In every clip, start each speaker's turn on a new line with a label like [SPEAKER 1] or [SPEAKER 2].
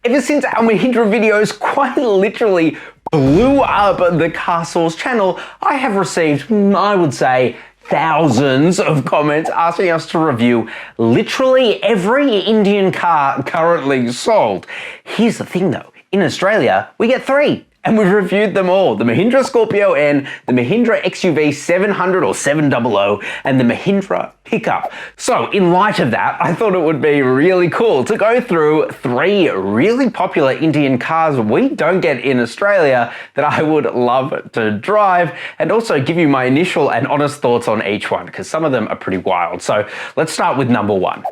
[SPEAKER 1] Ever since our Mahindra videos quite literally blew up the CarSauce channel, I have received, I would say, thousands of comments asking us to review literally every Indian car currently sold. Here's the thing though, in Australia, we get 3. And we've reviewed them all: the Mahindra Scorpio N, the Mahindra XUV 700 or 700, and the Mahindra PikUp. So in light of that, I thought it would be really cool to go through 3 really popular Indian cars we don't get in Australia that I would love to drive, and also give you my initial and honest thoughts on each one, because some of them are pretty wild. So let's start with number 1.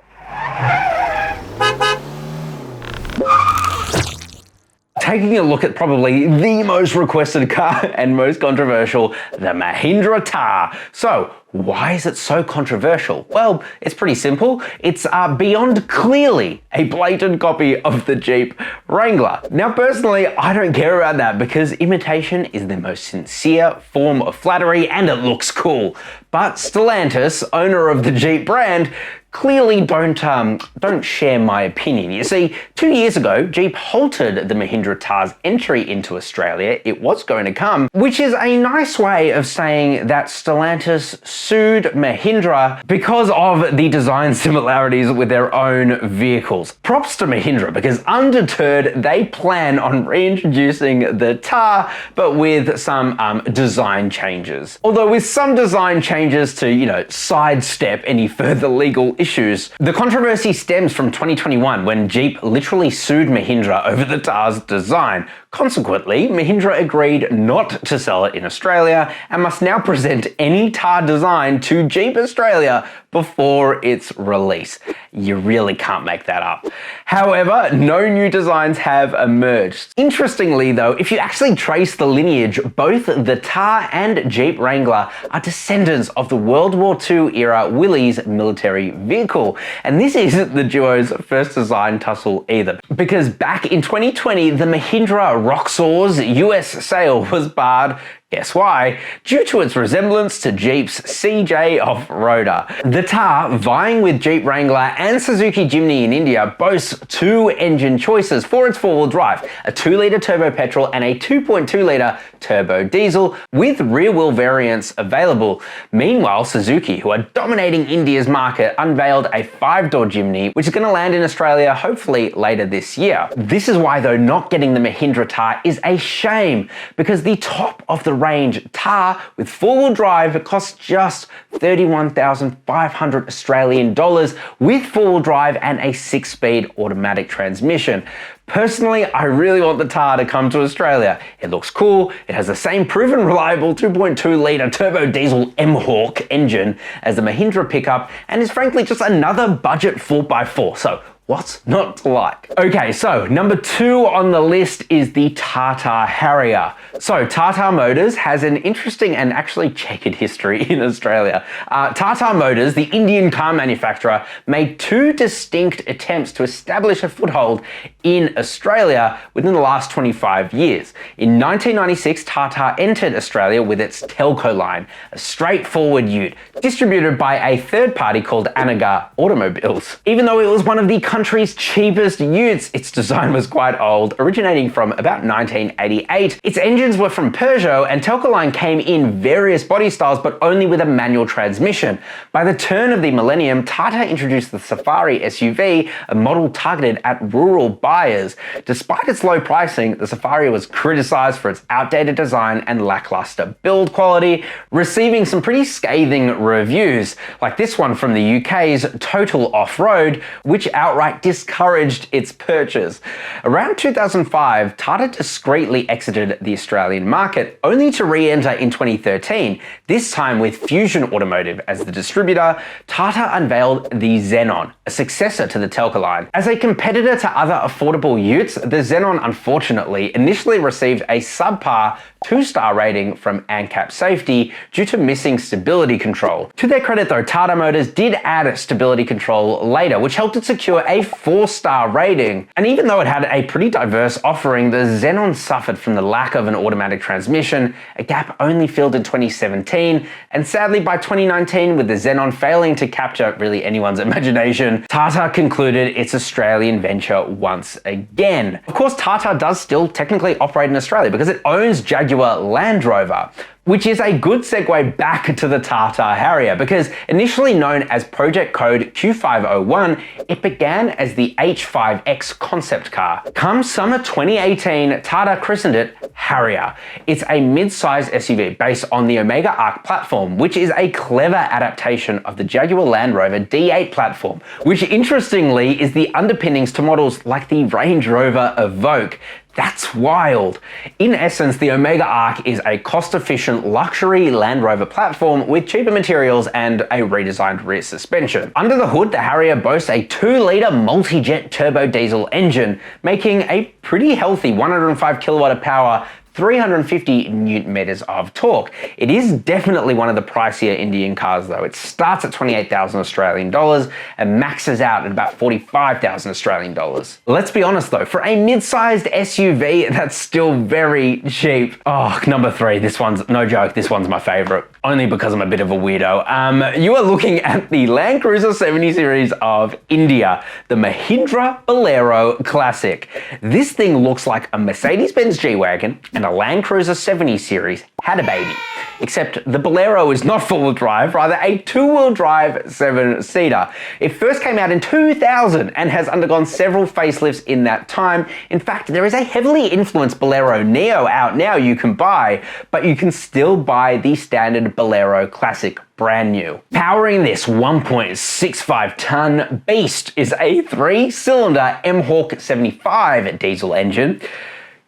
[SPEAKER 1] Taking a look at probably the most requested car and most controversial, the Mahindra Thar. So why is it so controversial? Well, it's pretty simple. It's beyond clearly a blatant copy of the Jeep Wrangler. Now, personally, I don't care about that because imitation is the most sincere form of flattery and it looks cool. But Stellantis, owner of the Jeep brand, clearly don't share my opinion. You see, 2 years ago, Jeep halted the Mahindra Thar's entry into Australia. It was going to come, which is a nice way of saying that Stellantis sued Mahindra because of the design similarities with their own vehicles. Props to Mahindra, because undeterred, they plan on reintroducing the Thar, but with some design changes. Although with some design changes to, sidestep any further legal issues. The controversy stems from 2021 when Jeep literally sued Mahindra over the Thar's design. Consequently, Mahindra agreed not to sell it in Australia and must now present any Thar design to Jeep Australia before its release. You really can't make that up. However, no new designs have emerged. Interestingly though, if you actually trace the lineage, both the Thar and Jeep Wrangler are descendants of the World War II era Willys military vehicle. And this isn't the duo's first design tussle either, because back in 2020, the Mahindra Roxor's US sale was barred. Guess why? Due to its resemblance to Jeep's CJ off-roader. The Thar, vying with Jeep Wrangler and Suzuki Jimny in India, boasts 2 engine choices for its 4-wheel drive, a 2-litre turbo petrol and a 2.2-litre turbo diesel, with rear-wheel variants available. Meanwhile, Suzuki, who are dominating India's market, unveiled a 5-door Jimny, which is going to land in Australia hopefully later this year. This is why though not getting the Mahindra Thar is a shame, because the top of the range Thar with 4-wheel drive costs just 31,500 Australian dollars with 4-wheel drive and a 6-speed automatic transmission. Personally, I really want the Thar to come to Australia. It looks cool, it has the same proven reliable 2.2-litre turbo diesel M-Hawk engine as the Mahindra PikUp, and is frankly just another budget 4x4. So what's not to like? Okay, so number 2 on the list is the Tata Harrier. So Tata Motors has an interesting and actually checkered history in Australia. Tata Motors, the Indian car manufacturer, made 2 distinct attempts to establish a foothold in Australia within the last 25 years. In 1996, Tata entered Australia with its Telco line, a straightforward ute, distributed by a third party called Anagar Automobiles. Even though it was one of the country's cheapest utes, its design was quite old, originating from about 1988. Its engines were from Peugeot, and Telco line came in various body styles, but only with a manual transmission. By the turn of the millennium, Tata introduced the Safari SUV, a model targeted at rural buyers. Despite its low pricing, the Safari was criticized for its outdated design and lackluster build quality, receiving some pretty scathing reviews, like this one from the UK's Total Off-Road, which outright discouraged its purchase. Around 2005, Tata discreetly exited the Australian market, only to re-enter in 2013, this time with Fusion Automotive as the distributor. Tata unveiled the Xenon, a successor to the Telco line. As a competitor to other affordable utes, the Xenon unfortunately initially received a subpar 2-star rating from ANCAP Safety due to missing stability control. To their credit though, Tata Motors did add stability control later, which helped it secure a 4-star rating. And even though it had a pretty diverse offering, the Xenon suffered from the lack of an automatic transmission, a gap only filled in 2017, and sadly by 2019, with the Xenon failing to capture really anyone's imagination, acquisition, Tata concluded its Australian venture once again. Of course, Tata does still technically operate in Australia because it owns Jaguar Land Rover, which is a good segue back to the Tata Harrier, because initially known as Project Code Q501, it began as the H5X concept car. Come summer 2018, Tata christened it Harrier. It's a mid-sized SUV based on the Omega Arc platform, which is a clever adaptation of the Jaguar Land Rover D8 platform, which interestingly is the underpinnings to models like the Range Rover Evoque. That's wild. In essence, the Omega Arc is a cost-efficient luxury Land Rover platform with cheaper materials and a redesigned rear suspension. Under the hood, the Harrier boasts a 2-litre multi-jet turbo diesel engine, making a pretty healthy 105 kilowatt of power, 350 newton meters of torque. It is definitely one of the pricier Indian cars though. It starts at 28,000 Australian dollars and maxes out at about 45,000 Australian dollars. Let's be honest though, for a mid-sized SUV, that's still very cheap. Oh, number 3, this one's, no joke, this one's my favorite. Only because I'm a bit of a weirdo. You are looking at the Land Cruiser 70 series of India, the Mahindra Bolero Classic. This thing looks like a Mercedes-Benz G-Wagon and a Land Cruiser 70 series had a baby. Except the Bolero is not four-wheel drive, rather a two-wheel drive 7-seater. It first came out in 2000 and has undergone several facelifts in that time. In fact, there is a heavily influenced Bolero Neo out now you can buy, but you can still buy the standard Bolero Classic brand new. Powering this 1.65 ton beast is a 3-cylinder M-Hawk 75 diesel engine.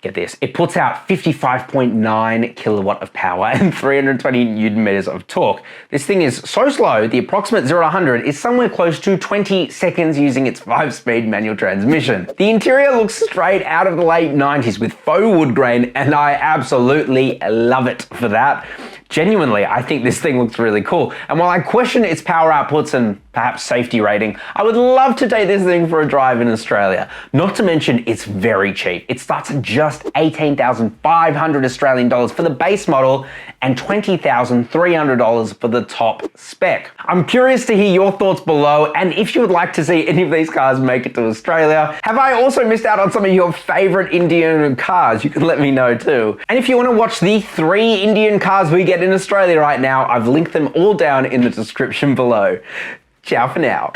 [SPEAKER 1] Get this, it puts out 55.9 kilowatt of power and 320 newton meters of torque. This thing is so slow, the approximate 0 to 100 is somewhere close to 20 seconds using its 5-speed manual transmission. The interior looks straight out of the late 90s with faux wood grain, and I absolutely love it for that. Genuinely, I think this thing looks really cool. And while I question its power outputs and perhaps safety rating, I would love to take this thing for a drive in Australia. Not to mention, it's very cheap. It starts at just 18,500 Australian dollars for the base model and 20,300 dollars for the top spec. I'm curious to hear your thoughts below, and if you would like to see any of these cars make it to Australia. Have I also missed out on some of your favorite Indian cars? You can let me know too. And if you want to watch the 3 Indian cars we get in Australia right now, I've linked them all down in the description below. Ciao for now.